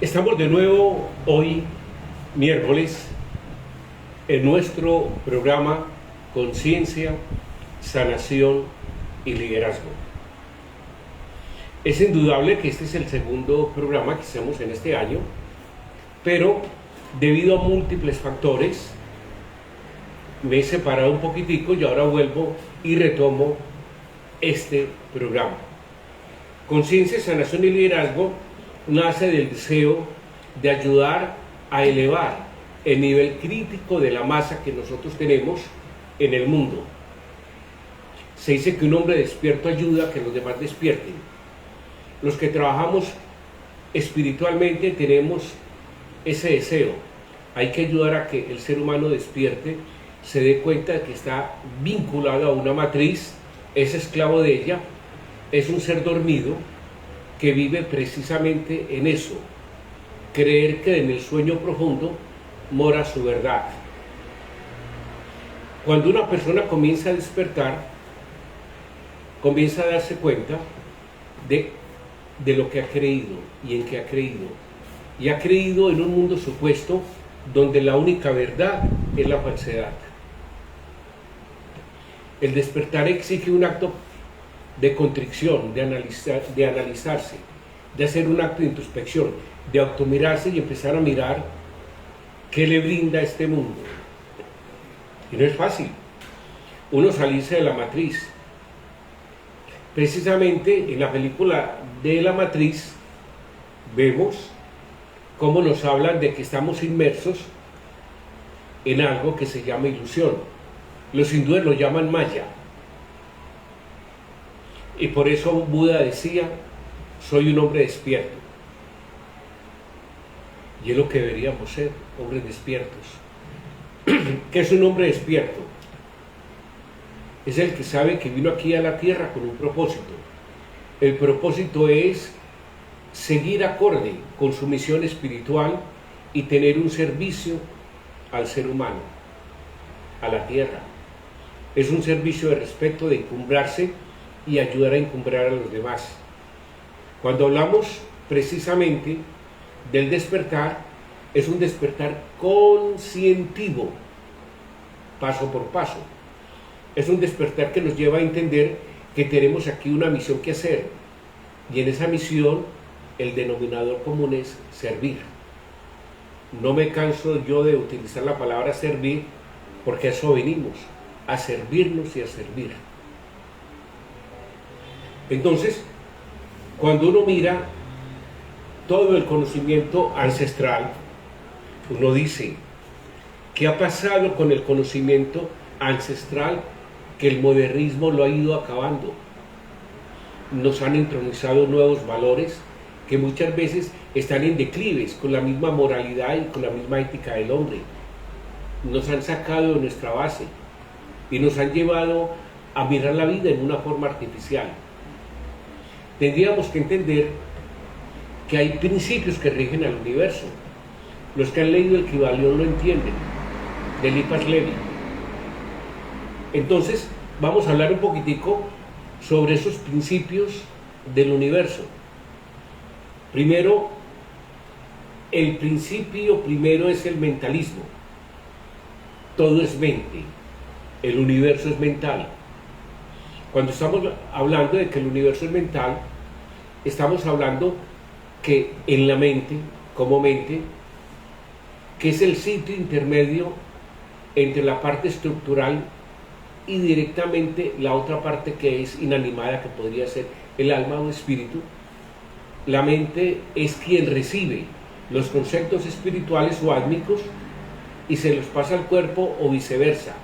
Estamos de nuevo hoy, miércoles, en nuestro programa Conciencia, Sanación y Liderazgo. Es indudable que este es el segundo programa que hacemos en este año, pero debido a múltiples factores, me he separado un poquitico y ahora vuelvo y retomo este programa. Conciencia, Sanación y Liderazgo nace del deseo de ayudar a elevar el nivel crítico de la masa que nosotros tenemos en el mundo. Se dice que un hombre despierto ayuda a que los demás despierten. Los que trabajamos espiritualmente tenemos ese deseo. Hay que ayudar a que el ser humano despierte, se dé cuenta de que está vinculado a una matriz, es esclavo de ella, es un ser dormido que vive precisamente en eso, creer que en el sueño profundo mora su verdad. Cuando una persona comienza a despertar, comienza a darse cuenta de lo que ha creído y en qué ha creído. Y ha creído en un mundo supuesto donde la única verdad es la falsedad. El despertar exige un acto de contrición, de analizarse, de hacer un acto de introspección, de automirarse y empezar a mirar qué le brinda este mundo. Y no es fácil uno salirse de la matriz. Precisamente en la película de La Matriz vemos cómo nos hablan de que estamos inmersos en algo que se llama ilusión. Los hindúes lo llaman Maya. Y por eso Buda decía, soy un hombre despierto. Y es lo que deberíamos ser, hombres despiertos. ¿Qué es un hombre despierto? Es el que sabe que vino aquí a la tierra con un propósito. El propósito es seguir acorde con su misión espiritual y tener un servicio al ser humano, a la tierra. Es un servicio de respeto, de encumbrarse y ayudar a encumbrar a los demás. Cuando hablamos precisamente del despertar, es un despertar conscientivo, paso por paso. Es un despertar que nos lleva a entender que tenemos aquí una misión que hacer, y en esa misión el denominador común es servir. No me canso yo de utilizar la palabra servir, porque a eso venimos, a servirnos y a servir. Entonces, cuando uno mira todo el conocimiento ancestral, uno dice, ¿qué ha pasado con el conocimiento ancestral que el modernismo lo ha ido acabando? Nos han intronizado nuevos valores que muchas veces están en declives con la misma moralidad y con la misma ética del hombre. Nos han sacado de nuestra base y nos han llevado a mirar la vida en una forma artificial. Tendríamos que entender que hay principios que rigen al universo. Los que han leído el Kybalión lo entienden, de Lipas Levi. Entonces, vamos a hablar un poquitico sobre esos principios del universo. Primero, el principio primero es el mentalismo. Todo es mente, el universo es mental. Cuando estamos hablando de que el universo es mental, estamos hablando que en la mente, como mente, que es el sitio intermedio entre la parte estructural y directamente la otra parte que es inanimada, que podría ser el alma o espíritu. La mente es quien recibe los conceptos espirituales o álmicos y se los pasa al cuerpo o viceversa.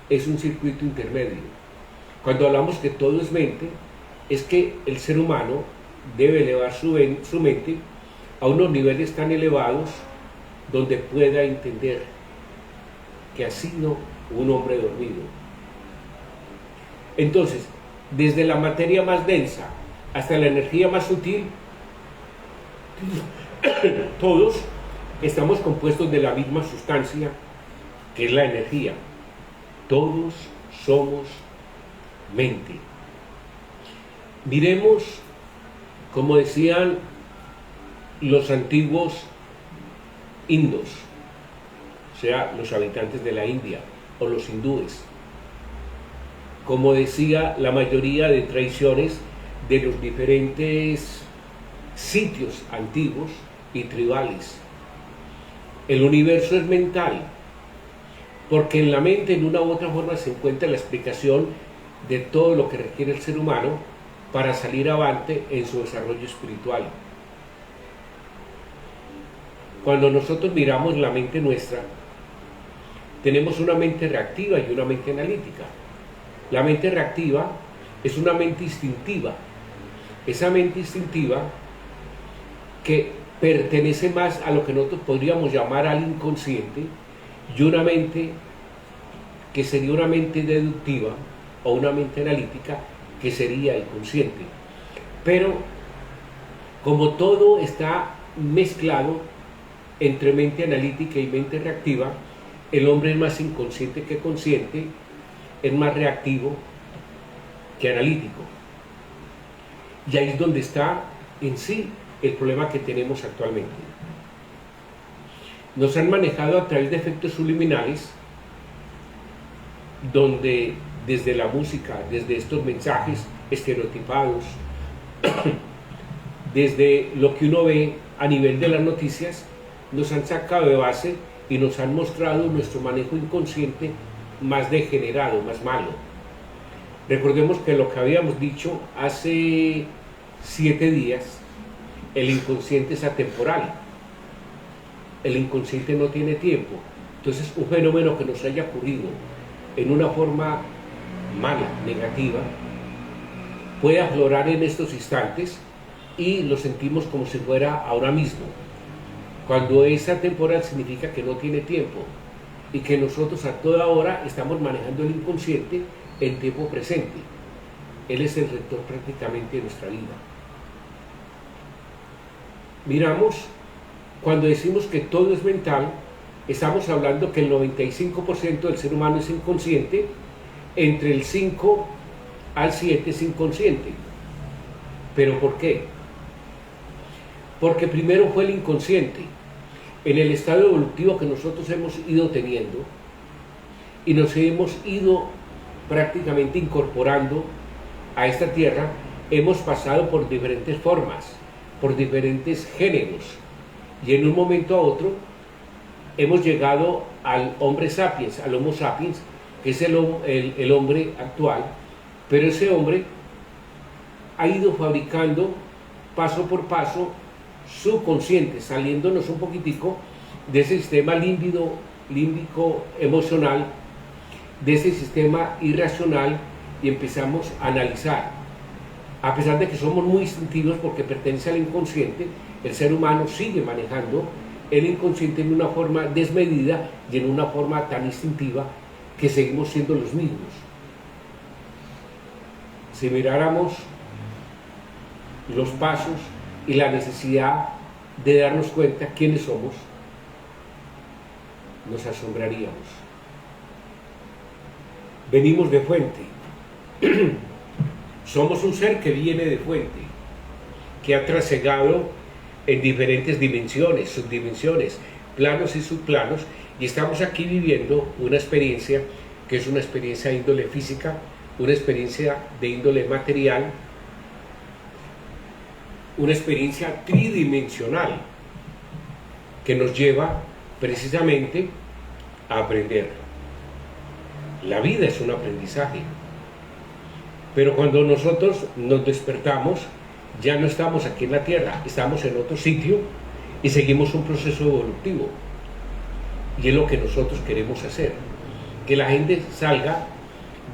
Es un circuito intermedio. Cuando hablamos que todo es mente, es que el ser humano debe elevar su mente a unos niveles tan elevados donde pueda entender que ha sido un hombre dormido. Entonces, desde la materia más densa hasta la energía más sutil, todos estamos compuestos de la misma sustancia, que es la energía. Todos somos mente. Miremos, como decían los antiguos indos, o sea, los habitantes de la India o los hindúes. Como decía, la mayoría de tradiciones de los diferentes sitios antiguos y tribales. El universo es mental, porque en la mente, en una u otra forma, se encuentra la explicación de todo lo que requiere el ser humano para salir avante en su desarrollo espiritual. Cuando nosotros miramos la mente nuestra, tenemos una mente reactiva y una mente analítica. La mente reactiva es una mente instintiva. Esa mente instintiva que pertenece más a lo que nosotros podríamos llamar al inconsciente, y una mente que sería una mente deductiva o una mente analítica que sería el consciente. Pero como todo está mezclado entre mente analítica y mente reactiva, el hombre es más inconsciente que consciente, es más reactivo que analítico. Y ahí es donde está en sí el problema que tenemos actualmente. Nos han manejado a través de efectos subliminales, donde desde la música, desde estos mensajes estereotipados, desde lo que uno ve a nivel de las noticias, nos han sacado de base y nos han mostrado nuestro manejo inconsciente más degenerado, más malo. Recordemos que lo que habíamos dicho hace 7 días, el inconsciente es atemporal, el inconsciente no tiene tiempo. Entonces, un fenómeno que nos haya ocurrido en una forma mala, negativa, puede aflorar en estos instantes y lo sentimos como si fuera ahora mismo. Cuando es atemporal significa que no tiene tiempo y que nosotros a toda hora estamos manejando el inconsciente en tiempo presente. Él es el rector prácticamente de nuestra vida. Miramos, cuando decimos que todo es mental, estamos hablando que el 95% del ser humano es inconsciente, entre el 5 al 7 es inconsciente. ¿Pero por qué? Porque primero fue el inconsciente, en el estado evolutivo que nosotros hemos ido teniendo, y nos hemos ido prácticamente incorporando a esta tierra, hemos pasado por diferentes formas, por diferentes géneros, y en un momento a otro hemos llegado al hombre sapiens, al homo sapiens, que es el hombre actual, pero ese hombre ha ido fabricando paso por paso su consciente, saliéndonos un poquitico de ese sistema límbico emocional, de ese sistema irracional, y empezamos a analizar. A pesar de que somos muy instintivos porque pertenece al inconsciente, el ser humano sigue manejando el inconsciente en una forma desmedida y en una forma tan instintiva que seguimos siendo los mismos. Si miráramos los pasos y la necesidad de darnos cuenta quiénes somos, nos asombraríamos. Venimos de fuente. Somos un ser que viene de fuente, que ha trasegado en diferentes dimensiones, subdimensiones, planos y subplanos, y estamos aquí viviendo una experiencia que es una experiencia de índole física, una experiencia de índole material, una experiencia tridimensional que nos lleva precisamente a aprender. La vida es un aprendizaje, pero cuando nosotros nos despertamos, ya no estamos aquí en la Tierra, estamos en otro sitio y seguimos un proceso evolutivo. Y es lo que nosotros queremos hacer, que la gente salga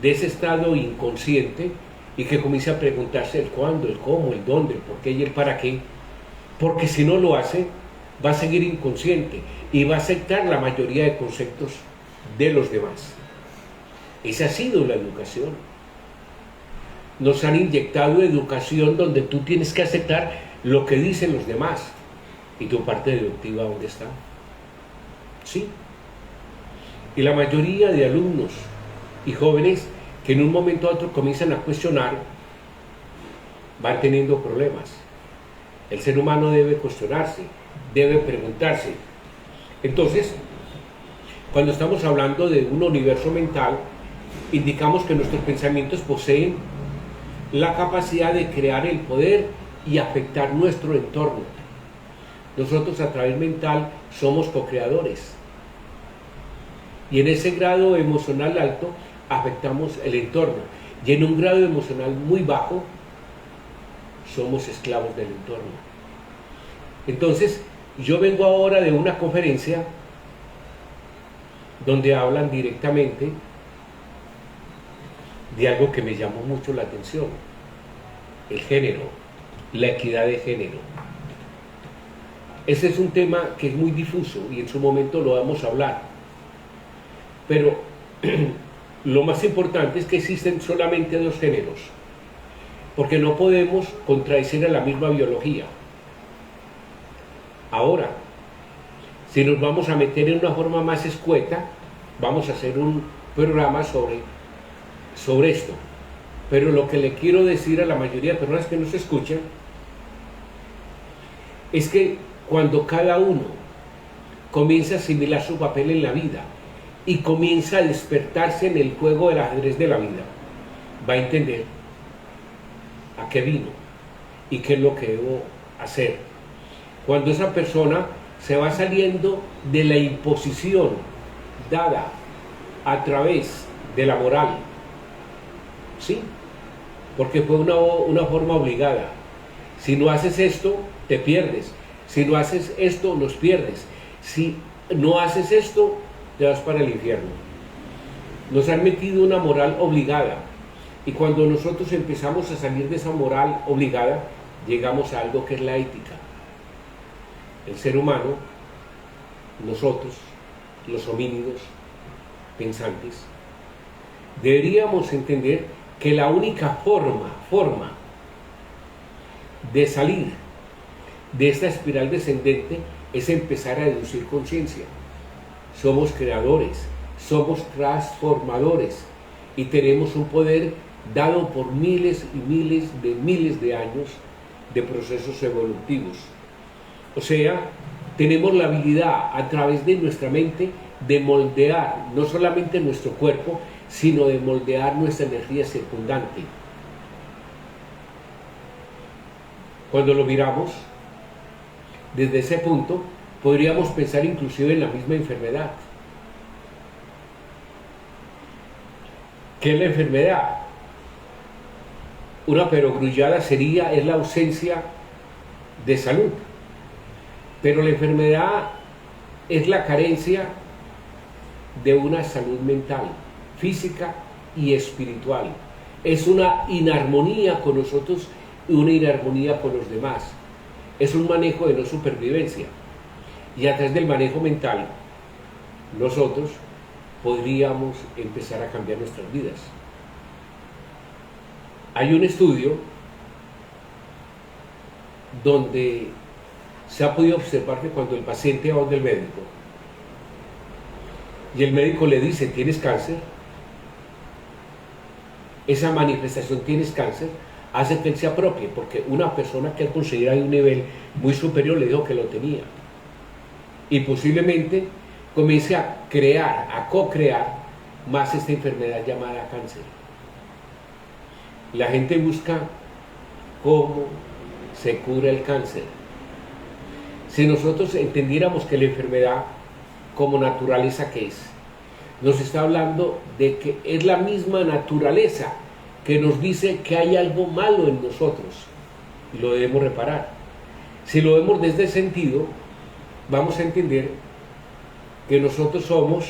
de ese estado inconsciente y que comience a preguntarse el cuándo, el cómo, el dónde, el por qué y el para qué, porque si no lo hace, va a seguir inconsciente y va a aceptar la mayoría de conceptos de los demás. Esa ha sido la educación. Nos han inyectado educación donde tú tienes que aceptar lo que dicen los demás. ¿Y tu parte deductiva dónde está? Sí. Y la mayoría de alumnos y jóvenes que en un momento a otro comienzan a cuestionar, van teniendo problemas. El ser humano debe cuestionarse, debe preguntarse. Entonces, cuando estamos hablando de un universo mental, indicamos que nuestros pensamientos poseen la capacidad de crear el poder y afectar nuestro entorno. Nosotros a través mental somos co-creadores. Y en ese grado emocional alto afectamos el entorno. Y en un grado emocional muy bajo somos esclavos del entorno. Entonces, yo vengo ahora de una conferencia donde hablan directamente de algo que me llamó mucho la atención: el género, la equidad de género. Ese es un tema que es muy difuso y en su momento lo vamos a hablar. Pero lo más importante es que existen solamente dos géneros, porque no podemos contradecir a la misma biología. Ahora, si nos vamos a meter en una forma más escueta, vamos a hacer un programa sobre esto. Pero lo que le quiero decir a la mayoría de personas que nos escuchan es que cuando cada uno comienza a asimilar su papel en la vida y comienza a despertarse en el juego del ajedrez de la vida, va a entender a qué vino y qué es lo que debo hacer. Cuando esa persona se va saliendo de la imposición dada a través de la moral, ¿sí? Porque fue una forma obligada. Si no haces esto, te pierdes. Si no haces esto, los pierdes. Si no haces esto, te vas para el infierno. Nos han metido una moral obligada. Y cuando nosotros empezamos a salir de esa moral obligada, llegamos a algo que es la ética. El ser humano, nosotros, los homínidos pensantes, deberíamos entender que la única forma de salir de esta espiral descendente es empezar a deducir conciencia. Somos creadores, somos transformadores y tenemos un poder dado por miles y miles de años de procesos evolutivos. O sea, tenemos la habilidad a través de nuestra mente de moldear no solamente nuestro cuerpo, sino de moldear nuestra energía circundante. Cuando lo miramos desde ese punto, podríamos pensar inclusive en la misma enfermedad. ¿Qué es la enfermedad? Una perogrullada es la ausencia de salud. Pero la enfermedad es la carencia de una salud mental, física y espiritual. Es una inarmonía con nosotros y una inarmonía con los demás. Es un manejo de no supervivencia. Y a través del manejo mental, nosotros podríamos empezar a cambiar nuestras vidas. Hay un estudio donde se ha podido observar que cuando el paciente va donde el médico y el médico le dice tienes cáncer, esa manifestación tienes cáncer hace que él se apropie, porque una persona que él considera de un nivel muy superior le dijo que lo tenía, y posiblemente comience a crear, a co-crear más esta enfermedad llamada cáncer. La gente busca cómo se cura el cáncer. Si nosotros entendiéramos que la enfermedad como naturaleza que es, nos está hablando de que es la misma naturaleza que nos dice que hay algo malo en nosotros y lo debemos reparar. Si lo vemos desde ese sentido, vamos a entender que nosotros somos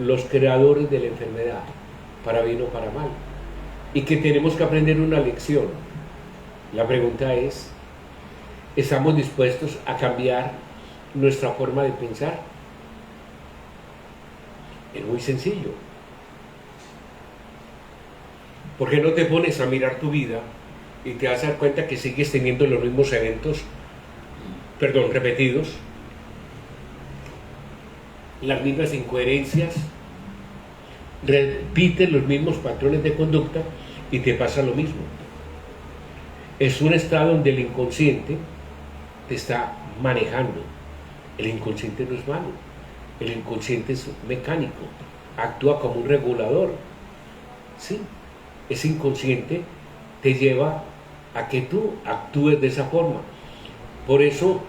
los creadores de la enfermedad, para bien o para mal, y que tenemos que aprender una lección. La pregunta es, ¿estamos dispuestos a cambiar nuestra forma de pensar? Es muy sencillo. ¿Por qué no te pones a mirar tu vida y te vas a dar cuenta que sigues teniendo los mismos eventos, repetidos, las mismas incoherencias, repites los mismos patrones de conducta y te pasa lo mismo? Es un estado donde el inconsciente te está manejando. El inconsciente no es malo, el inconsciente es mecánico, actúa como un regulador. Sí, ese inconsciente te lleva a que tú actúes de esa forma. Por eso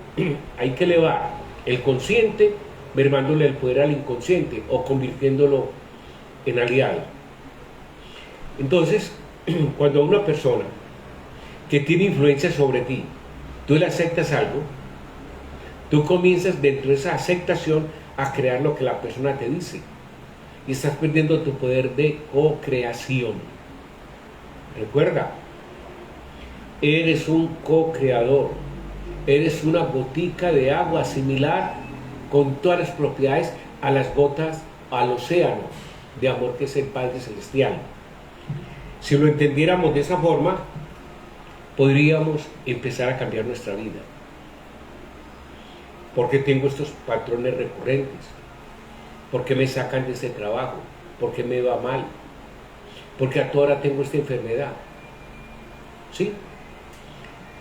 hay que elevar el consciente, mermándole el poder al inconsciente o convirtiéndolo en aliado. Entonces, cuando una persona que tiene influencia sobre ti, tú le aceptas algo, tú comienzas dentro de esa aceptación a crear lo que la persona te dice y estás perdiendo tu poder de co-creación. Recuerda, eres un co-creador, eres una gotica de agua similar con todas las propiedades a las gotas, al océano de amor que es el Padre Celestial. Si lo entendiéramos de esa forma, podríamos empezar a cambiar nuestra vida. ¿Por qué tengo estos patrones recurrentes? ¿Por qué me sacan de este trabajo? ¿Por qué me va mal? ¿Por qué a toda hora tengo esta enfermedad? ¿Sí?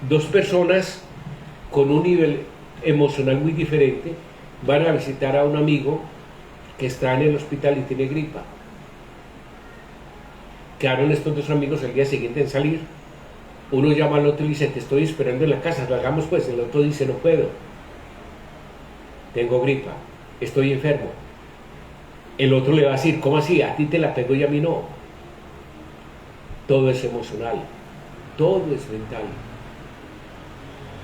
Dos personas con un nivel emocional muy diferente van a visitar a un amigo que está en el hospital y tiene gripa. Quedaron estos dos amigos el día siguiente en salir. Uno llama al otro y dice, te estoy esperando en la casa, salgamos pues. El otro dice, no puedo, tengo gripa, estoy enfermo. El otro le va a decir, ¿cómo así? A ti te la pegó y a mí no. Todo es emocional, todo es mental.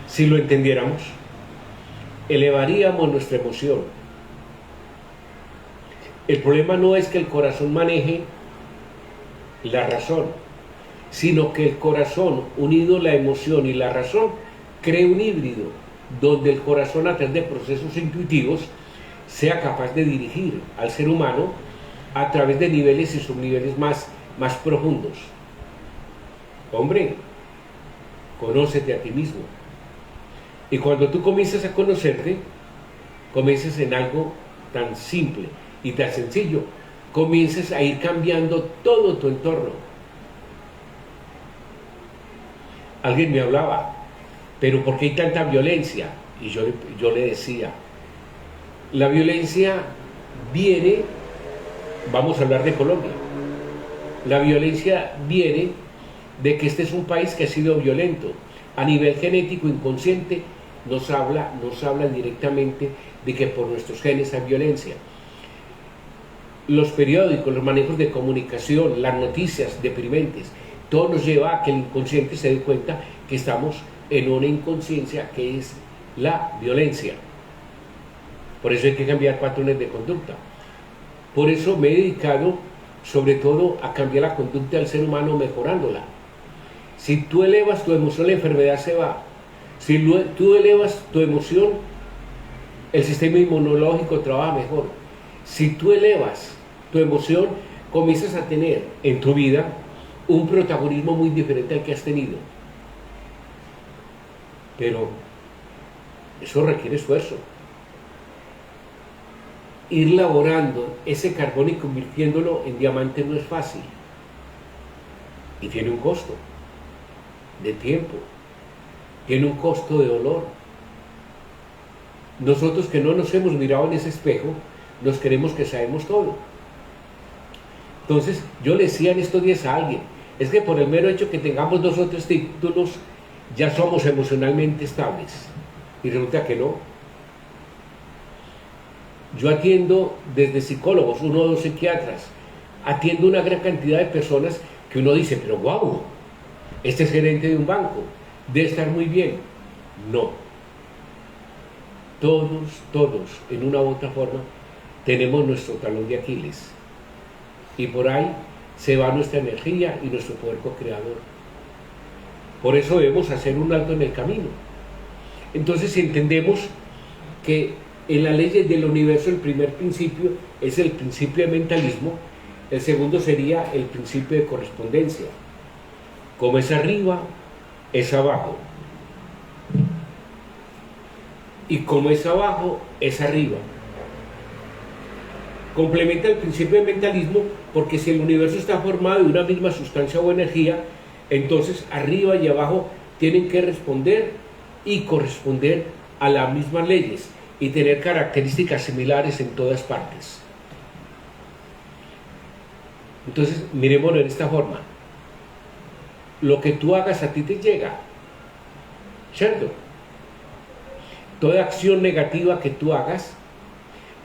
Si lo entendiéramos, elevaríamos nuestra emoción. El problema no es que el corazón maneje la razón, sino que el corazón, unido la emoción y la razón, cree un híbrido, donde el corazón, a través de procesos intuitivos, sea capaz de dirigir al ser humano a través de niveles y subniveles más profundos. Hombre, conócete a ti mismo. Y cuando tú comienzas a conocerte, comienzas en algo tan simple y tan sencillo, comienzas a ir cambiando todo tu entorno. Alguien me hablaba, pero ¿por qué hay tanta violencia? Y yo le decía, la violencia viene, vamos a hablar de Colombia, la violencia viene de que este es un país que ha sido violento. A nivel genético inconsciente nos hablan directamente de que por nuestros genes hay violencia. Los periódicos, los manejos de comunicación, las noticias deprimentes, todo nos lleva a que el inconsciente se dé cuenta que estamos en una inconsciencia que es la violencia. Por eso hay que cambiar patrones de conducta. Por eso me he dedicado sobre todo a cambiar la conducta del ser humano mejorándola. Si tú elevas tu emoción, la enfermedad se va. Si tú elevas tu emoción, el sistema inmunológico trabaja mejor. Si tú elevas tu emoción, comienzas a tener en tu vida un protagonismo muy diferente al que has tenido. Pero eso requiere esfuerzo. Ir laborando ese carbón y convirtiéndolo en diamante no es fácil. Y tiene un costo de tiempo, tiene un costo de dolor. Nosotros que no nos hemos mirado en ese espejo, nos creemos que sabemos todo. Entonces, yo le decía en estos días a alguien, es que por el mero hecho que tengamos 2 o 3 títulos, ya somos emocionalmente estables. Y resulta que no. Yo atiendo desde psicólogos, 1 o 2 psiquiatras, atiendo una gran cantidad de personas que uno dice, pero guau, este es gerente de un banco, debe estar muy bien. No. Todos, en una u otra forma, tenemos nuestro talón de Aquiles. Y por ahí se va nuestra energía y nuestro poder co-creador. Por eso debemos hacer un alto en el camino. Entonces, si entendemos que en las leyes del universo el primer principio es el principio de mentalismo, el segundo sería el principio de correspondencia. Como es arriba, es abajo. Y como es abajo, es arriba. Complementa el principio de mentalismo porque si el universo está formado de una misma sustancia o energía, entonces arriba y abajo tienen que responder y corresponder a las mismas leyes y tener características similares en todas partes. Entonces, miremoslo en esta forma. Lo que tú hagas a ti te llega, ¿cierto? Toda acción negativa que tú hagas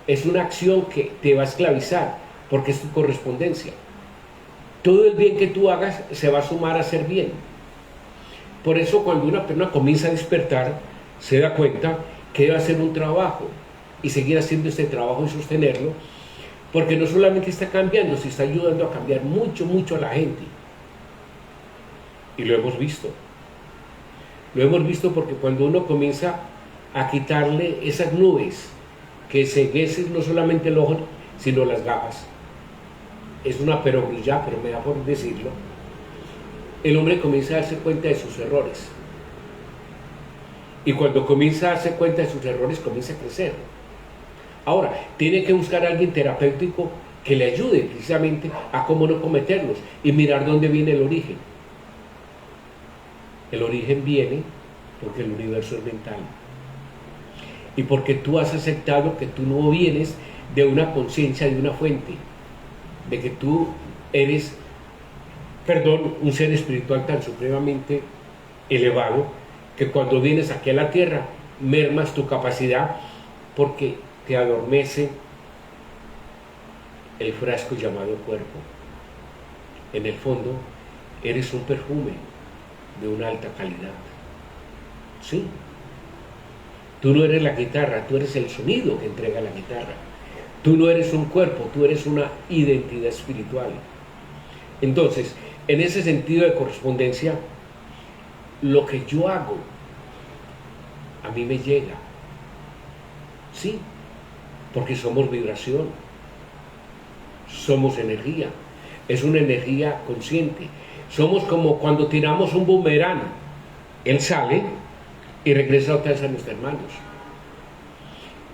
es una acción que te va a esclavizar, porque es tu correspondencia. Todo el bien que tú hagas se va a sumar a ser bien. Por eso cuando una persona comienza a despertar, se da cuenta que debe hacer un trabajo y seguir haciendo este trabajo y sostenerlo, porque no solamente está cambiando, sino está ayudando a cambiar mucho, mucho a la gente. Y lo hemos visto. Lo hemos visto porque cuando uno comienza a quitarle esas nubes que enceguecen no solamente el ojo, sino las gafas. Es una perogrilla, pero me da por decirlo. El hombre comienza a darse cuenta de sus errores. Y cuando comienza a darse cuenta de sus errores, comienza a crecer. Ahora, tiene que buscar a alguien terapéutico que le ayude precisamente a cómo no cometerlos y mirar dónde viene el origen. El origen viene porque el universo es mental. Y porque tú has aceptado que tú no vienes de una conciencia, de una fuente, de que tú eres, un ser espiritual tan supremamente elevado, que cuando vienes aquí a la tierra, mermas tu capacidad porque te adormece el frasco llamado cuerpo. En el fondo, eres un perfume de una alta calidad. Sí. Tú no eres la guitarra, tú eres el sonido que entrega la guitarra. Tú no eres un cuerpo, tú eres una identidad espiritual. Entonces, en ese sentido de correspondencia, lo que yo hago, a mí me llega. Sí, porque somos vibración, somos energía, es una energía consciente. Somos como cuando tiramos un boomerang, él sale y regresa otra vez a nuestras manos.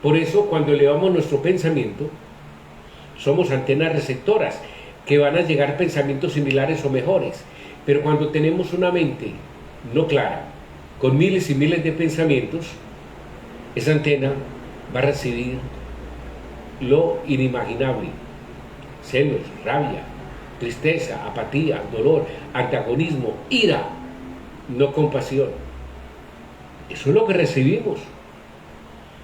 Por eso, cuando elevamos nuestro pensamiento, somos antenas receptoras que van a llegar pensamientos similares o mejores. Pero cuando tenemos una mente no clara, con miles y miles de pensamientos, esa antena va a recibir lo inimaginable: celos, rabia, tristeza, apatía, dolor, antagonismo, ira, no compasión. Eso es lo que recibimos.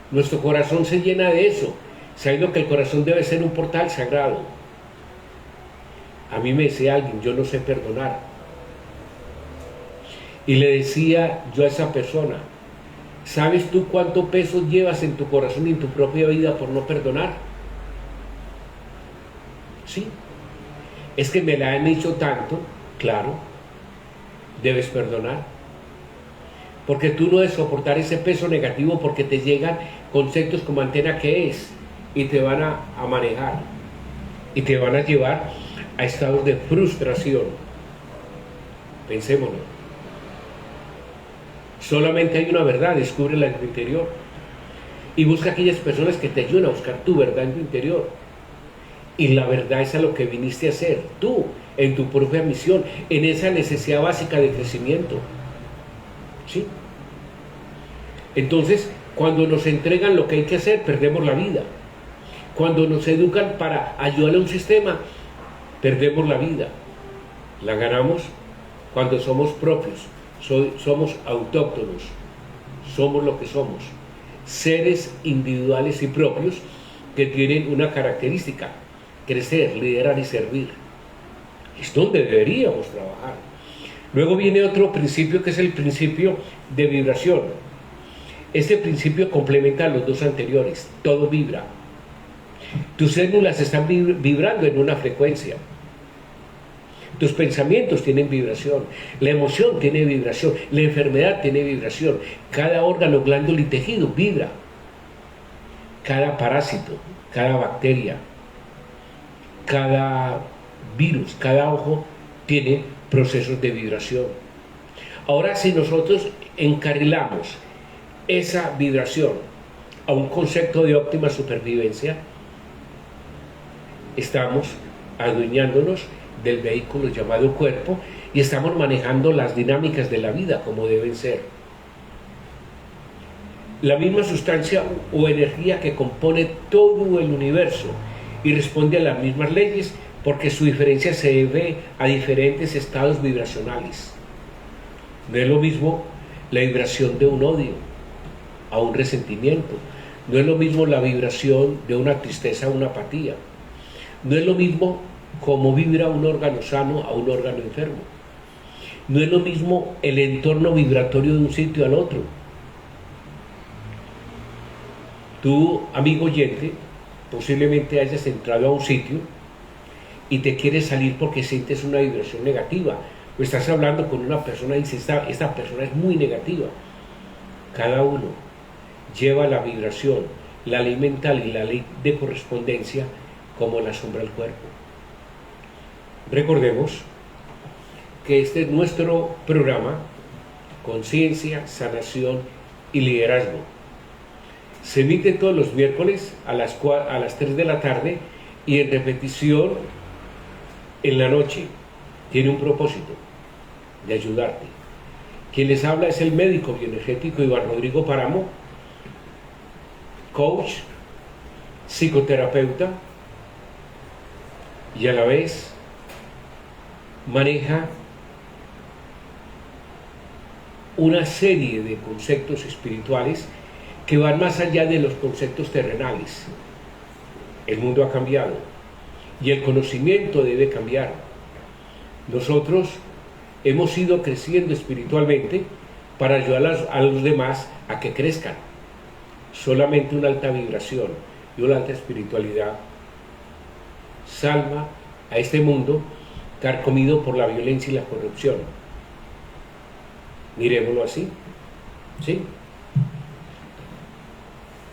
Nuestro corazón se llena de eso, sabiendo que el corazón debe ser un portal sagrado. A mí me decía alguien: yo no sé perdonar. Y le decía yo a esa persona: ¿sabes tú cuánto peso llevas en tu corazón y en tu propia vida por no perdonar? Sí. Es que me la han hecho tanto. Claro, debes perdonar. Porque tú no debes soportar ese peso negativo, porque te llegan conceptos como antena que es y te van a manejar y te van a llevar a estados de frustración. Pensémoslo. Solamente hay una verdad, descúbrela en tu interior y busca aquellas personas que te ayuden a buscar tu verdad en tu interior. Y la verdad es a lo que viniste a hacer, tú, en tu propia misión, en esa necesidad básica de crecimiento. ¿Sí? Entonces, cuando nos entregan lo que hay que hacer, perdemos la vida. Cuando nos educan para ayudar a un sistema, perdemos la vida. La ganamos cuando somos propios, somos autóctonos, somos lo que somos, seres individuales y propios que tienen una característica: crecer, liderar y servir. Es donde deberíamos trabajar. Luego viene otro principio, que es el principio de vibración. Este principio complementa a los dos anteriores. Todo vibra. Tus células están vibrando en una frecuencia. Tus pensamientos tienen vibración. La emoción tiene vibración. La enfermedad tiene vibración. Cada órgano, glándula y tejido vibra. Cada parásito, cada bacteria, cada virus, cada ojo tiene procesos de vibración. Ahora, si nosotros encarrilamos esa vibración a un concepto de óptima supervivencia, estamos adueñándonos del vehículo llamado cuerpo, y estamos manejando las dinámicas de la vida como deben ser. La misma sustancia o energía que compone todo el universo y responde a las mismas leyes, porque su diferencia se debe a diferentes estados vibracionales. No es lo mismo la vibración de un odio a un resentimiento, no es lo mismo la vibración de una tristeza a una apatía, no es lo mismo cómo vibra un órgano sano a un órgano enfermo, no es lo mismo el entorno vibratorio de un sitio al otro. Tú, amigo oyente, posiblemente hayas entrado a un sitio y te quieres salir porque sientes una vibración negativa, o estás hablando con una persona y dices, esta persona es muy negativa. Cada uno lleva la vibración, la ley mental y la ley de correspondencia como la sombra del cuerpo. Recordemos que este es nuestro programa, Conciencia, Sanación y Liderazgo. Se emite todos los miércoles a las 3 de la tarde y en repetición en la noche. Tiene un propósito de ayudarte. Quien les habla es el médico bioenergético Iván Rodrigo Páramo, coach, psicoterapeuta, y a la vez maneja una serie de conceptos espirituales que van más allá de los conceptos terrenales. El mundo ha cambiado y el conocimiento debe cambiar. Nosotros hemos ido creciendo espiritualmente para ayudar a los demás a que crezcan. Solamente una alta vibración y una alta espiritualidad salva a este mundo carcomido por la violencia y la corrupción. Miremoslo así, ¿sí?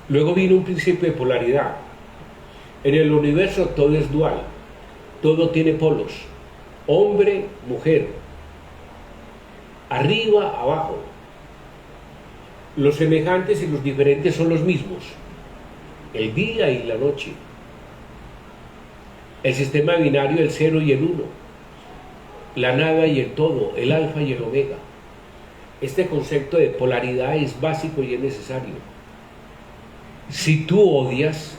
Luego vino un principio de polaridad. En el universo todo es dual, todo tiene polos, hombre, mujer, arriba, abajo. Los semejantes y los diferentes son los mismos, el día y la noche. El sistema binario, el 0 y el 1, la nada y el todo, el alfa y el omega. Este concepto de polaridad es básico y es necesario. Si tú odias,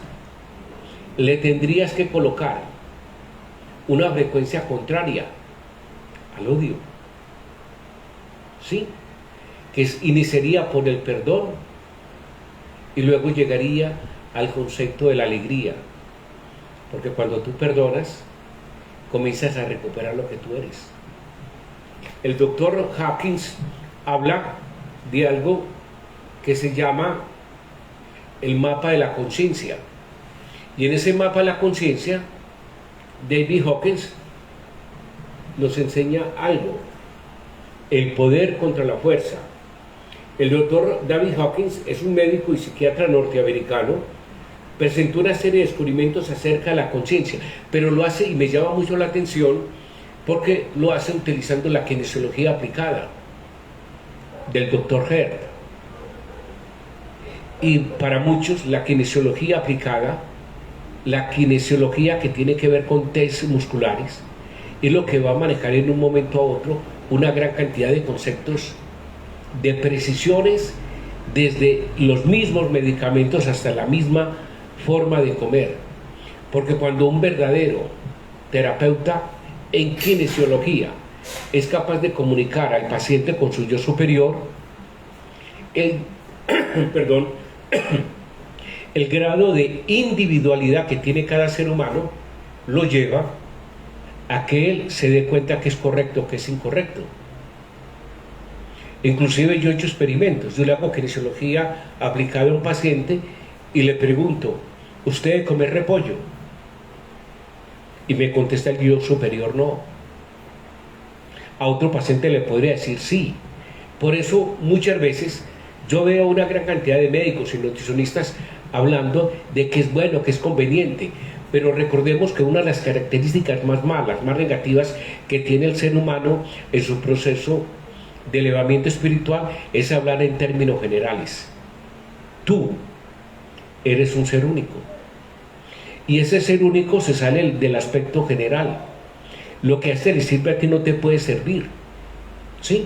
le tendrías que colocar una frecuencia contraria al odio, ¿sí? Que iniciaría por el perdón y luego llegaría al concepto de la alegría, porque cuando tú perdonas comienzas a recuperar lo que tú eres. El doctor Hawkins habla de algo que se llama el mapa de la conciencia, y en ese mapa de la conciencia David Hawkins nos enseña algo: el poder contra la fuerza. El doctor David Hawkins es un médico y psiquiatra norteamericano. Presentó una serie de descubrimientos acerca de la conciencia, pero lo hace, y me llama mucho la atención, porque lo hace utilizando la kinesiología aplicada del doctor Hert. Y para muchos la kinesiología aplicada, la kinesiología que tiene que ver con test musculares, es lo que va a manejar en un momento a otro una gran cantidad de conceptos, de precisiones, desde los mismos medicamentos hasta la misma forma de comer. Porque cuando un verdadero terapeuta en kinesiología es capaz de comunicar al paciente con su yo superior, el grado de individualidad que tiene cada ser humano lo lleva a que él se dé cuenta que es correcto, que es incorrecto. Inclusive yo he hecho experimentos. Yo le hago kinesiología aplicada a un paciente y le pregunto: ¿usted debe comer repollo? Y me contesta el yo superior: no. A otro paciente le podría decir sí. Por eso muchas veces yo veo una gran cantidad de médicos y nutricionistas hablando de que es bueno, que es conveniente, pero recordemos que una de las características más malas, más negativas que tiene el ser humano en su proceso de elevamiento espiritual es hablar en términos generales. Tú eres un ser único, y ese ser único se sale del aspecto general. lo que a este le sirve a ti no te puede servir. ¿Sí?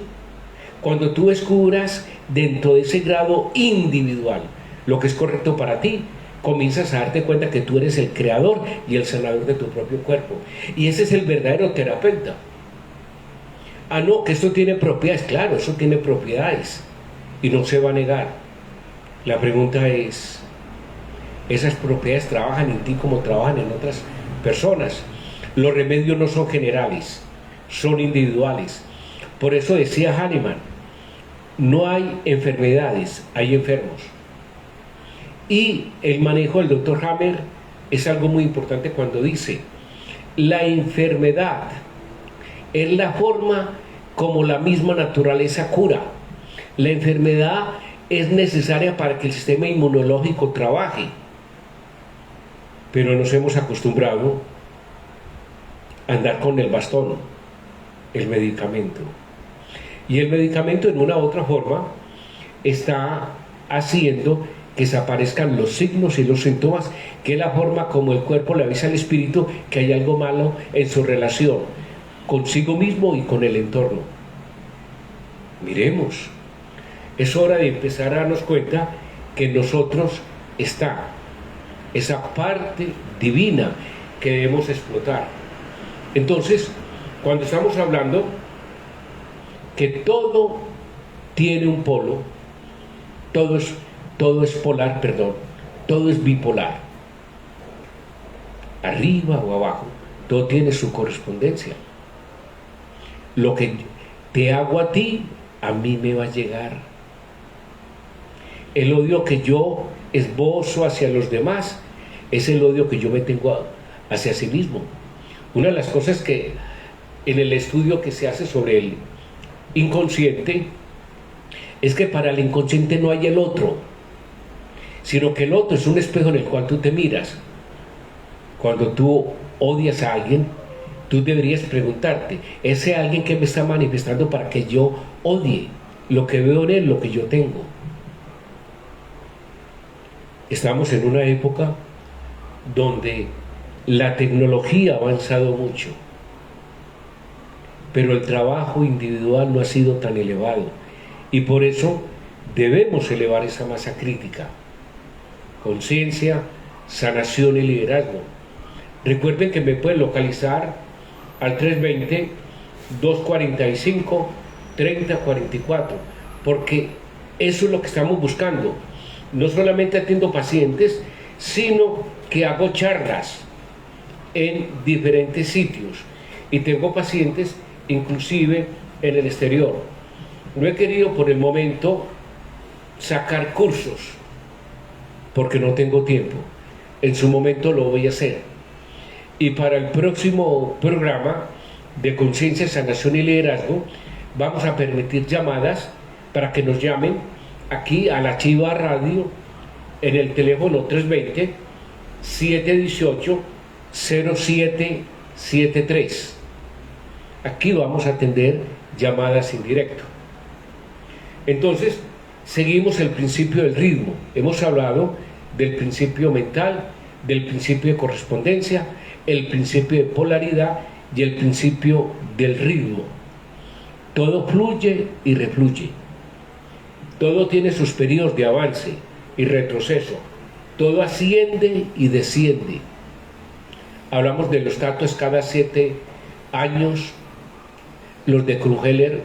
Cuando tú descubras dentro de ese grado individual lo que es correcto para ti, comienzas a darte cuenta que tú eres el creador y el sanador de tu propio cuerpo. Y ese es el verdadero terapeuta. Ah, no, que esto tiene propiedades. Claro, eso tiene propiedades y no se va a negar. La pregunta es, ¿esas propiedades trabajan en ti como trabajan en otras personas? Los remedios no son generales, son individuales. Por eso decía Hahnemann, no hay enfermedades, hay enfermos. Y el manejo del Dr. Hammer es algo muy importante cuando dice, la enfermedad es la forma como la misma naturaleza cura. La enfermedad es necesaria para que el sistema inmunológico trabaje. Pero nos hemos acostumbrado a andar con el bastón, el medicamento. Y el medicamento en una u otra forma está haciendo que desaparezcan los signos y los síntomas, que es la forma como el cuerpo le avisa al espíritu que hay algo malo en su relación consigo mismo y con el entorno. Miremos, es hora de empezar a darnos cuenta que en nosotros está esa parte divina que debemos explotar. Entonces, cuando estamos hablando que todo tiene un polo, todo es polar, perdón, todo es bipolar, arriba o abajo, todo tiene su correspondencia. Lo que te hago a ti, a mí me va a llegar. El odio que yo esbozo hacia los demás es el odio que yo me tengo hacia sí mismo. Una de las cosas que en el estudio que se hace sobre el inconsciente es que para el inconsciente no hay el otro, sino que el otro es un espejo en el cual tú te miras. Cuando tú odias a alguien, tú deberías preguntarte, ¿ese alguien que me está manifestando para que yo odie? Lo que veo en él, lo que yo tengo. Estamos en una época donde la tecnología ha avanzado mucho, pero el trabajo individual no ha sido tan elevado, y por eso debemos elevar esa masa crítica. Conciencia, sanación y liderazgo. Recuerden que me pueden localizar al 320-245-3044, porque eso es lo que estamos buscando. No solamente atiendo pacientes, sino que hago charlas en diferentes sitios y tengo pacientes inclusive en el exterior. No he querido por el momento sacar cursos porque no tengo tiempo. En su momento lo voy a hacer. Y para el próximo programa de Conciencia, Sanación y Liderazgo vamos a permitir llamadas para que nos llamen aquí a la Chiva Radio en el teléfono 320-718-0773. Aquí vamos a atender llamadas en directo. Entonces, seguimos el principio del ritmo. Hemos hablado del principio mental, del principio de correspondencia, el principio de polaridad y el principio del ritmo. Todo fluye y refluye. Todo tiene sus periodos de avance y retroceso. Todo asciende y desciende. Hablamos de los tatos cada 7 años, los de Krugheller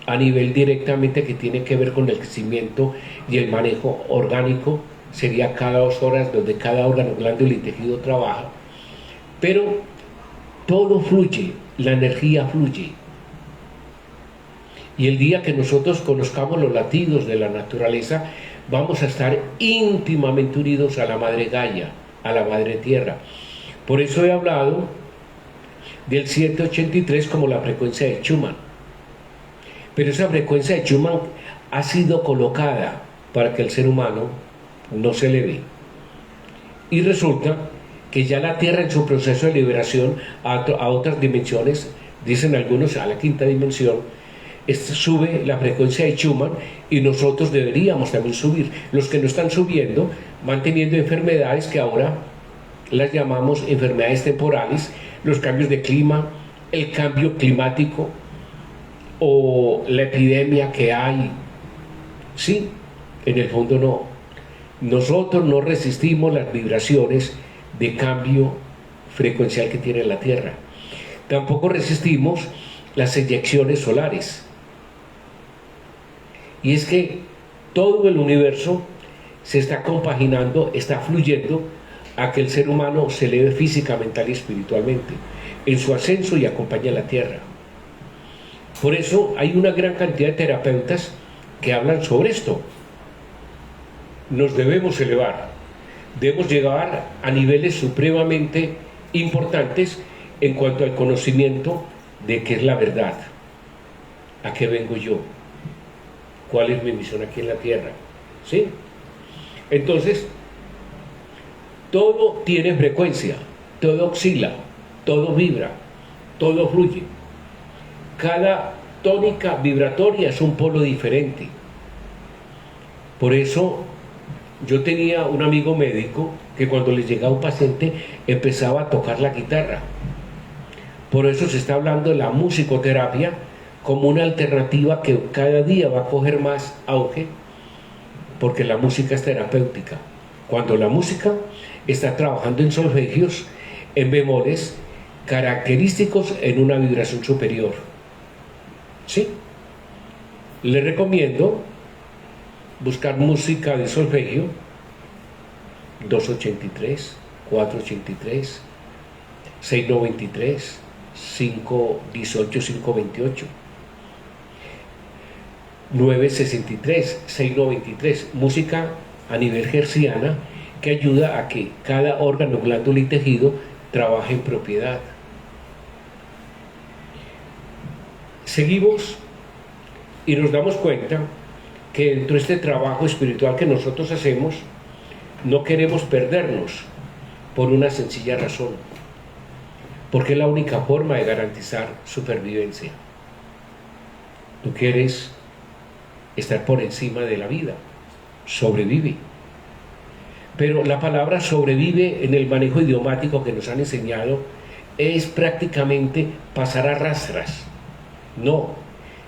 a nivel directamente que tiene que ver con el crecimiento y el manejo orgánico, sería cada 2 horas donde cada órgano, glándula y tejido trabaja. Pero todo fluye, la energía fluye. Y el día que nosotros conozcamos los latidos de la naturaleza, vamos a estar íntimamente unidos a la Madre Gaia, a la Madre Tierra. Por eso he hablado del 783 como la frecuencia de Schumann. Pero esa frecuencia de Schumann ha sido colocada para que el ser humano no se eleve. Y resulta que ya la Tierra en su proceso de liberación a otras dimensiones, dicen algunos a la 5ª dimensión, sube la frecuencia de Schumann y nosotros deberíamos también subir. Los que no están subiendo van teniendo enfermedades que ahora las llamamos enfermedades temporales, los cambios de clima, el cambio climático o la epidemia que hay. Sí, en el fondo no. Nosotros no resistimos las vibraciones de cambio frecuencial que tiene la Tierra. Tampoco resistimos las eyecciones solares. Y es que todo el universo se está compaginando, está fluyendo a que el ser humano se eleve física, mental y espiritualmente en su ascenso y acompañe a la Tierra. Por eso hay una gran cantidad de terapeutas que hablan sobre esto. Nos debemos elevar, debemos llegar a niveles supremamente importantes en cuanto al conocimiento de qué es la verdad, a qué vengo yo, cuál es mi misión aquí en la Tierra, ¿sí? Entonces, todo tiene frecuencia, todo oscila, todo vibra, todo fluye. Cada tónica vibratoria es un polo diferente. Por eso yo tenía un amigo médico que cuando le llegaba un paciente empezaba a tocar la guitarra. Por eso se está hablando de la musicoterapia como una alternativa que cada día va a coger más auge, porque la música es terapéutica. Cuando la música está trabajando en solfegios, en bemoles característicos en una vibración superior. ¿Sí? Le recomiendo buscar música de solfegio 283, 483, 693, 518, 528, 963, 693, música a nivel hertziana que ayuda a que cada órgano, glándula y tejido trabaje en propiedad. Seguimos y nos damos cuenta que dentro de este trabajo espiritual que nosotros hacemos, no queremos perdernos por una sencilla razón, porque es la única forma de garantizar supervivencia. Tú quieres estar por encima de la vida, sobrevive. Pero la palabra sobrevive en el manejo idiomático que nos han enseñado es prácticamente pasar a rastras. No,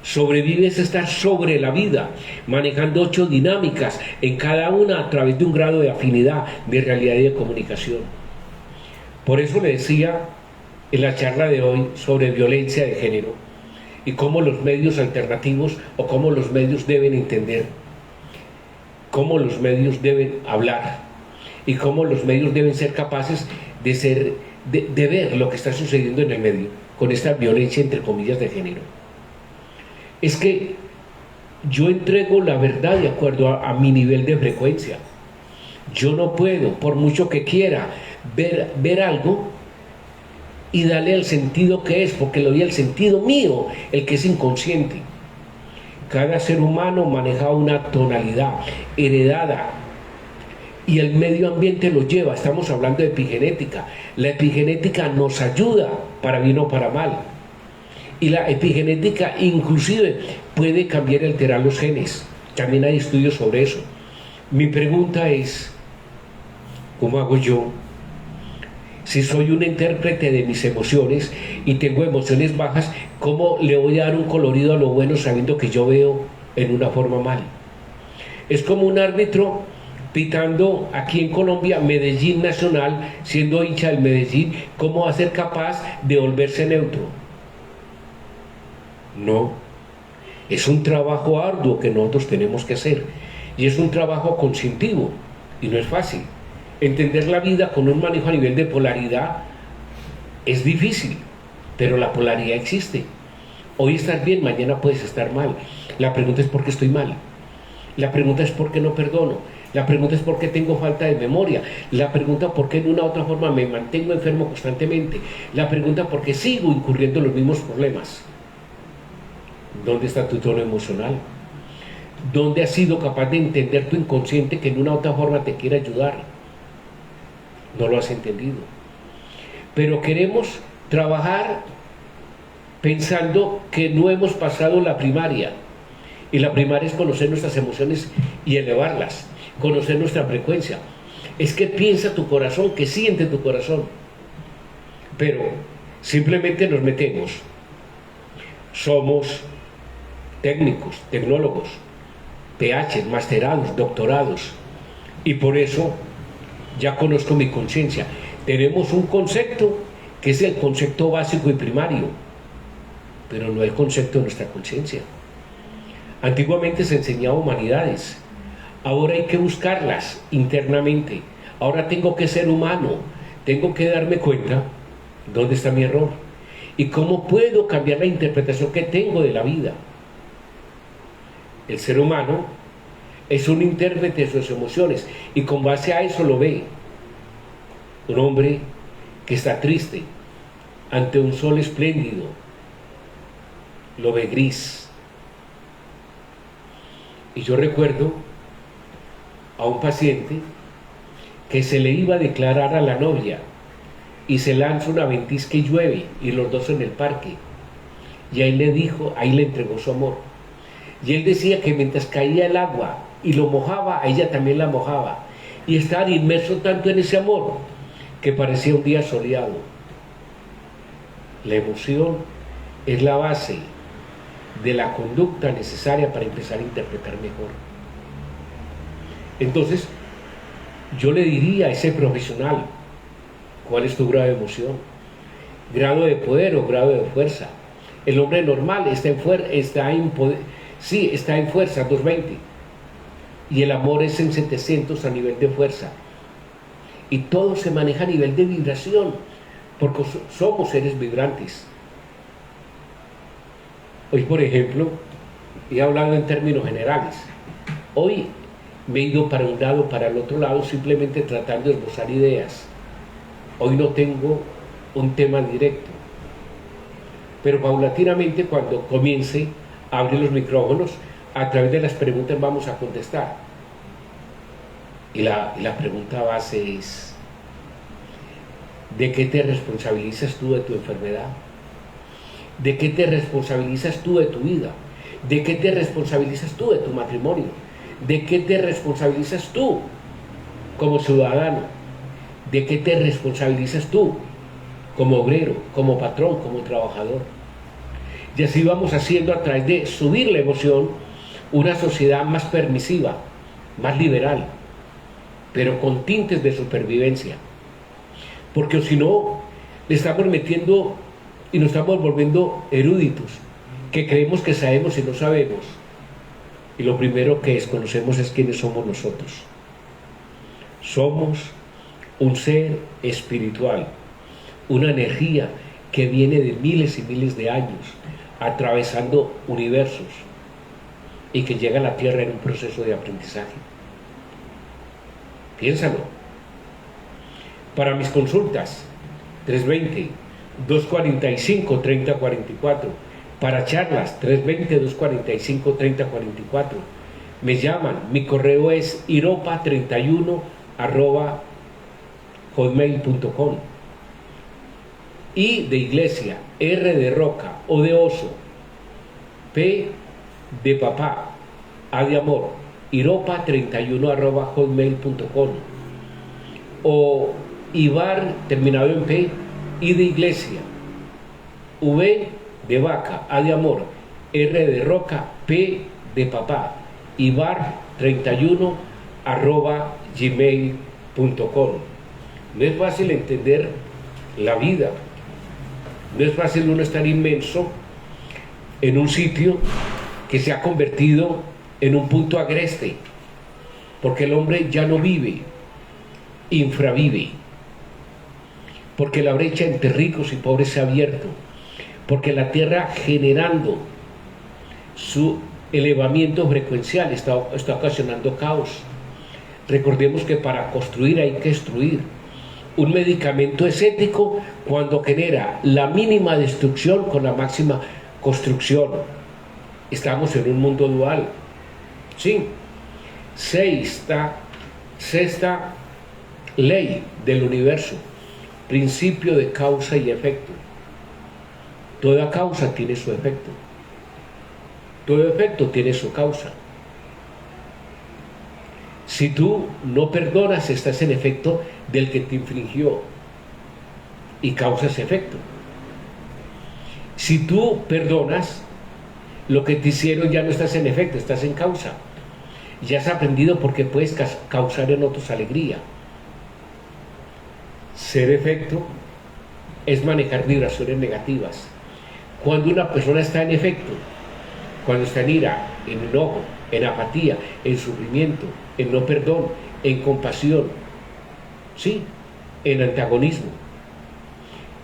sobrevive es estar sobre la vida, manejando 8 dinámicas, en cada una a través de un grado de afinidad, de realidad y de comunicación. Por eso le decía en la charla de hoy sobre violencia de género y cómo los medios alternativos o cómo los medios deben entender, cómo los medios deben hablar y cómo los medios deben ser capaces de ver lo que está sucediendo en el medio con esta violencia entre comillas de género. Es que yo entrego la verdad de acuerdo a mi nivel de frecuencia. Yo no puedo, por mucho que quiera, ver algo y darle el sentido que es, porque le doy el sentido mío, el que es inconsciente. Cada ser humano maneja una tonalidad heredada y el medio ambiente lo lleva. Estamos hablando de epigenética. La epigenética nos ayuda para bien o para mal. Y la epigenética inclusive puede cambiar y alterar los genes. También hay estudios sobre eso. Mi pregunta es, ¿cómo hago yo? Si soy un intérprete de mis emociones y tengo emociones bajas, ¿cómo le voy a dar un colorido a lo bueno sabiendo que yo veo en una forma mal? Es como un árbitro pitando aquí en Colombia, Medellín Nacional, siendo hincha del Medellín, ¿cómo va a ser capaz de volverse neutro? No, es un trabajo arduo que nosotros tenemos que hacer y es un trabajo conscientivo y no es fácil. Entender la vida con un manejo a nivel de polaridad es difícil, pero la polaridad existe. Hoy estás bien, mañana puedes estar mal. La pregunta es ¿por qué estoy mal? La pregunta es ¿por qué no perdono? La pregunta es ¿por qué tengo falta de memoria? La pregunta ¿por qué en una u otra forma me mantengo enfermo constantemente? La pregunta ¿por qué sigo incurriendo en los mismos problemas? ¿Dónde está tu tono emocional? ¿Dónde has sido capaz de entender tu inconsciente que en una u otra forma te quiere ayudar? No lo has entendido. Pero queremos trabajar pensando que no hemos pasado la primaria. Y la primaria es conocer nuestras emociones y elevarlas, conocer nuestra frecuencia. Es que piensa tu corazón, que siente tu corazón. Pero Simplemente nos metemos. Somos técnicos, tecnólogos, PH, masterados, doctorados, y por eso ya conozco mi conciencia. Tenemos un concepto que es el concepto básico y primario, pero no el concepto de nuestra conciencia. Antiguamente se enseñaba humanidades, ahora hay que buscarlas internamente. Ahora tengo que ser humano, tengo que darme cuenta dónde está mi error y cómo puedo cambiar la interpretación que tengo de la vida. El ser humano es un intérprete de sus emociones y con base a eso lo ve. Un hombre que está triste ante un sol espléndido lo ve gris. Y yo recuerdo a un paciente que se le iba a declarar a la novia y se lanza una ventisca y llueve y los dos en el parque, y ahí le dijo, ahí le entregó su amor, y él decía que mientras caía el agua y lo mojaba, a ella también la mojaba, y estaban inmersos tanto en ese amor que parecía un día soleado. La emoción es la base de la conducta necesaria para empezar a interpretar mejor. Entonces yo le diría a ese profesional, ¿cuál es tu grado de emoción? ¿Grado de poder o grado de fuerza? El hombre normal está en fuerza, está en fuerza, 220. Y el amor es en 700 a nivel de fuerza. Y todo se maneja a nivel de vibración, porque somos seres vibrantes. Hoy, por ejemplo, he hablado en términos generales. Hoy me he ido para un lado, para el otro lado, simplemente tratando de esbozar ideas. Hoy no tengo un tema directo, pero paulatinamente cuando comience a abrir los micrófonos, a través de las preguntas vamos a contestar. Y la pregunta base es, ¿de qué te responsabilizas tú de tu enfermedad? ¿De qué te responsabilizas tú de tu vida? ¿De qué te responsabilizas tú de tu matrimonio? ¿De qué te responsabilizas tú como ciudadano? ¿De qué te responsabilizas tú como obrero, como patrón, como trabajador? Y así vamos haciendo, a través de subir la emoción, una sociedad más permisiva, más liberal, pero con tintes de supervivencia. Porque si no, le estamos metiendo y nos estamos volviendo eruditos, que creemos que sabemos y no sabemos. Y lo primero que desconocemos es quiénes somos nosotros. Somos un ser espiritual, una energía que viene de miles y miles de años, atravesando universos, y que llega a la Tierra en un proceso de aprendizaje. Piénsalo. Para mis consultas, 320-245-3044. Para charlas, 320-245-3044. Me llaman, mi correo es iropa31@hotmail.com. Y de iglesia, R de roca, O de oso, P de papá, A de amor, iropa31@hotmail.com. O Ibar terminado en P, I de iglesia, V de vaca, A de amor, R de roca, P de papá, ibar31@gmail.com. No es fácil entender la vida, no es fácil uno estar inmenso en un sitio que se ha convertido en un punto agreste, porque el hombre ya no vive, infravive, porque la brecha entre ricos y pobres se ha abierto, porque la Tierra, generando su elevamiento frecuencial, está ocasionando caos. Recordemos que para construir hay que destruir. Un medicamento es ético cuando genera la mínima destrucción con la máxima construcción. Estamos en un mundo dual. Sí. Sexta ley del universo, principio de causa y efecto. Toda causa tiene su efecto. Todo efecto tiene su causa. Si tú no perdonas, estás en efecto del que te infligió y causas efecto. Si tú perdonas, lo que te hicieron ya no estás en efecto, estás en causa. Ya has aprendido porque puedes causar en otros alegría. Ser efecto es manejar vibraciones negativas. Cuando una persona está en efecto, cuando está en ira, en enojo, en apatía, en sufrimiento, en no perdón, en compasión, ¿sí? En antagonismo.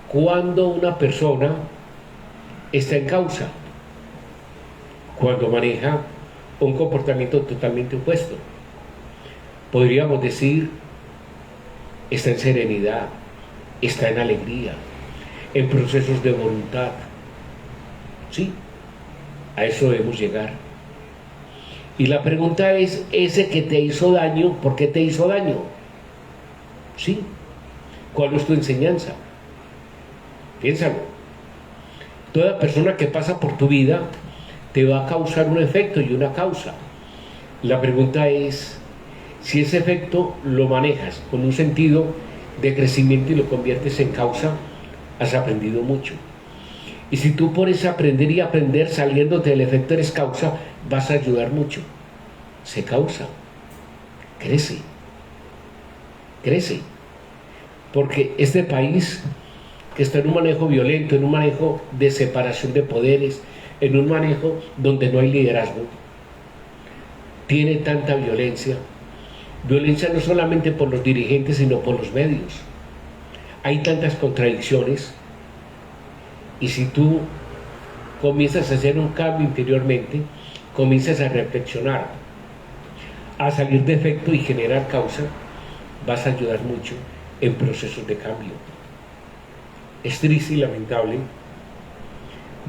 Cuando una persona está en causa, cuando maneja un comportamiento totalmente opuesto, podríamos decir, está en serenidad, está en alegría, en procesos de voluntad. Sí, a eso debemos llegar. Y la pregunta es, ese que te hizo daño, ¿por qué te hizo daño? Sí, ¿cuál es tu enseñanza? Piénsalo. Toda persona que pasa por tu vida te va a causar un efecto y una causa. La pregunta es, si ese efecto lo manejas con un sentido de crecimiento y lo conviertes en causa, has aprendido mucho. Y si tú por ese aprender y aprender saliéndote del efecto eres causa, vas a ayudar mucho. Se causa, crece, crece. Porque este país que está en un manejo violento, en un manejo de separación de poderes, en un manejo donde no hay liderazgo, tiene tanta violencia. Violencia no solamente por los dirigentes, sino por los medios. Hay tantas contradicciones. Y si tú comienzas a hacer un cambio interiormente, comienzas a reflexionar, a salir de efecto y generar causa, vas a ayudar mucho en procesos de cambio. Es triste y lamentable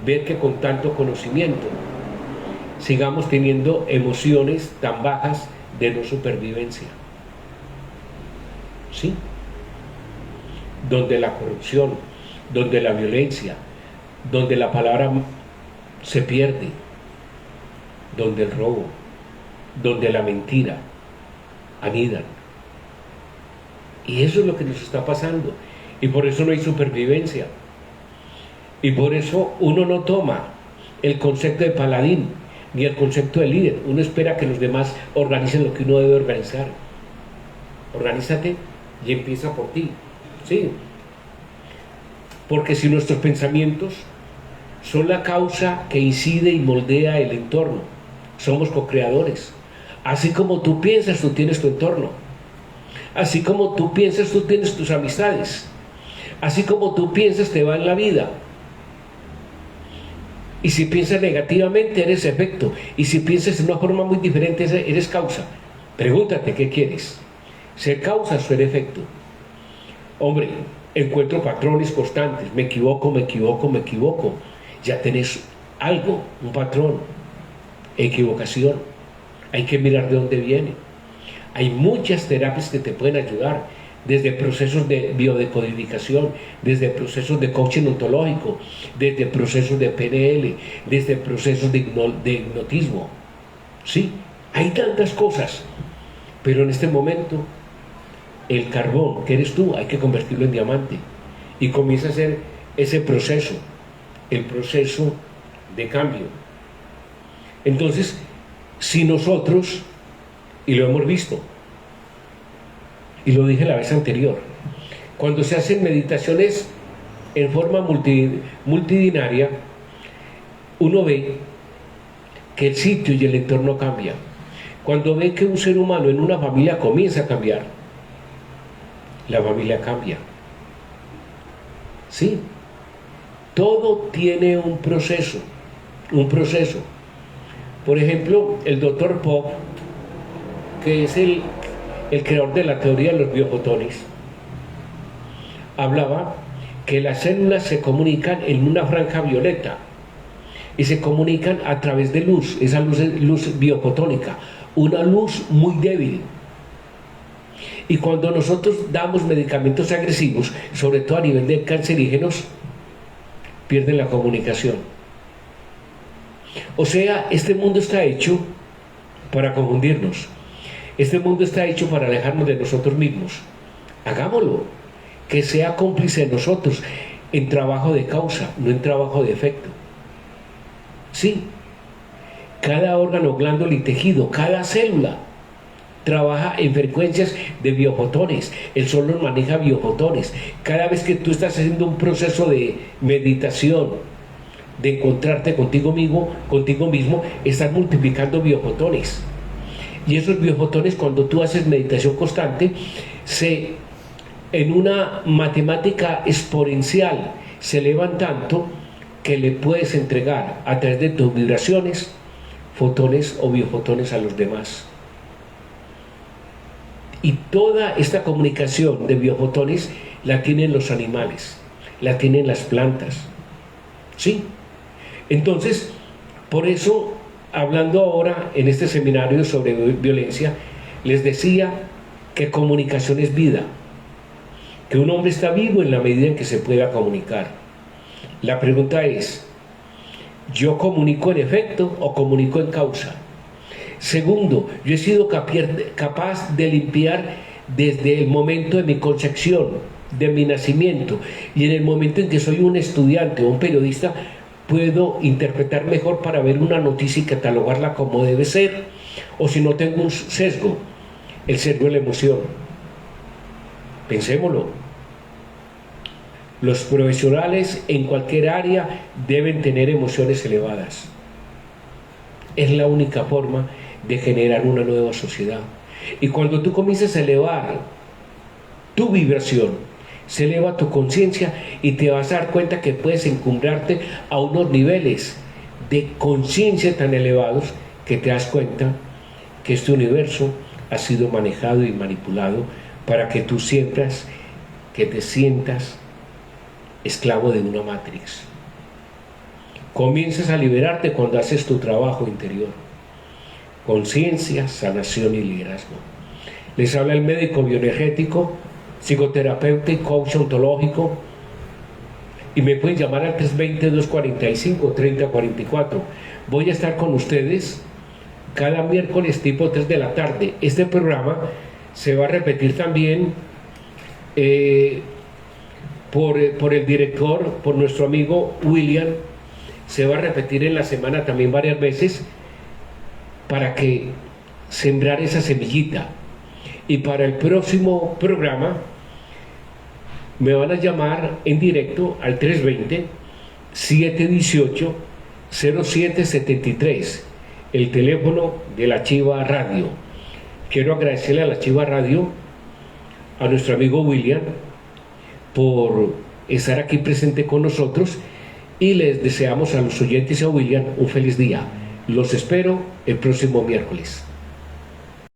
ver que con tanto conocimiento sigamos teniendo emociones tan bajas de no supervivencia. ¿Sí? Donde la corrupción, donde la violencia, donde la palabra se pierde, donde el robo, donde la mentira anidan. Y eso es lo que nos está pasando. Y por eso no hay supervivencia. Y por eso uno no toma el concepto de paladín, ni el concepto de líder. Uno espera que los demás organicen lo que uno debe organizar. Organízate y empieza por ti. ¿Sí? Porque si nuestros pensamientos son la causa que incide y moldea el entorno, somos co-creadores. Así como tú piensas, tú tienes tu entorno. Así como tú piensas, tú tienes tus amistades. Así como tú piensas, te va en la vida. Y si piensas negativamente, eres efecto. Y si piensas de una forma muy diferente, eres causa. Pregúntate, ¿qué quieres? ¿Ser causa o ser efecto? Hombre, encuentro patrones constantes. Me equivoco, me equivoco, me equivoco. Ya tenés algo, un patrón. Equivocación. Hay que mirar de dónde viene. Hay muchas terapias que te pueden ayudar, desde procesos de biodecodificación, desde procesos de coaching ontológico, desde procesos de PNL, desde procesos de hipnotismo. Sí, hay tantas cosas, pero en este momento el carbón que eres tú hay que convertirlo en diamante y comienza a hacer ese proceso, el proceso de cambio. Entonces, si nosotros, y lo hemos visto, y lo dije la vez anterior, cuando se hacen meditaciones en forma multidinaria, uno ve que el sitio y el entorno cambian. Cuando ve que un ser humano en una familia comienza a cambiar, la familia cambia. Sí, todo tiene un proceso, un proceso. Por ejemplo, el doctor Pope, que es el creador de la teoría de los biofotones, hablaba que las células se comunican en una franja violeta y se comunican a través de luz. Esa luz es luz biofotónica, una luz muy débil. Y cuando nosotros damos medicamentos agresivos, sobre todo a nivel de cancerígenos, pierden la comunicación. O sea, este mundo está hecho para confundirnos. Este mundo está hecho para alejarnos de nosotros mismos. Hagámoslo, que sea cómplice de nosotros. en trabajo de causa, no en trabajo de efecto. Sí, cada órgano, glándula y tejido, cada célula trabaja en frecuencias de biofotones. El sol nos maneja biofotones. Cada vez que tú estás haciendo un proceso de meditación, de encontrarte contigo mismo, estás multiplicando biofotones. Y esos biofotones, cuando tú haces meditación constante, en una matemática exponencial se elevan tanto que le puedes entregar a través de tus vibraciones fotones o biofotones a los demás. Y toda esta comunicación de biofotones la tienen los animales, la tienen las plantas. ¿Sí? Entonces, por eso, hablando ahora en este seminario sobre violencia, les decía que comunicación es vida, que un hombre está vivo en la medida en que se pueda comunicar. La pregunta es, ¿yo comunico en efecto o comunico en causa? Segundo, yo he sido capaz de limpiar desde el momento de mi concepción, de mi nacimiento, y en el momento en que soy un estudiante o un periodista, puedo interpretar mejor para ver una noticia y catalogarla como debe ser, o si no tengo un sesgo, el sesgo de la emoción. Pensémoslo. Los profesionales en cualquier área deben tener emociones elevadas. Es la única forma de generar una nueva sociedad. Y cuando tú comiences a elevar tu vibración, se eleva tu conciencia y te vas a dar cuenta que puedes encumbrarte a unos niveles de conciencia tan elevados que te das cuenta que este universo ha sido manejado y manipulado para que tú que te sientas esclavo de una matrix. Comienzas a liberarte cuando haces tu trabajo interior. Conciencia, sanación y liderazgo. Les habla el médico bioenergético, psicoterapeuta y coach ontológico, y me pueden llamar al 320-245-3044. Voy a estar con ustedes cada miércoles tipo 3 de la tarde. Este programa se va a repetir también por el director, por nuestro amigo William. Se va a repetir en la semana también varias veces para que sembrar esa semillita. Y para el próximo programa me van a llamar en directo al 320-718-0773, el teléfono de la Chiva Radio. Quiero agradecerle a la Chiva Radio, a nuestro amigo William, por estar aquí presente con nosotros, y les deseamos a los oyentes y a William un feliz día. Los espero el próximo miércoles.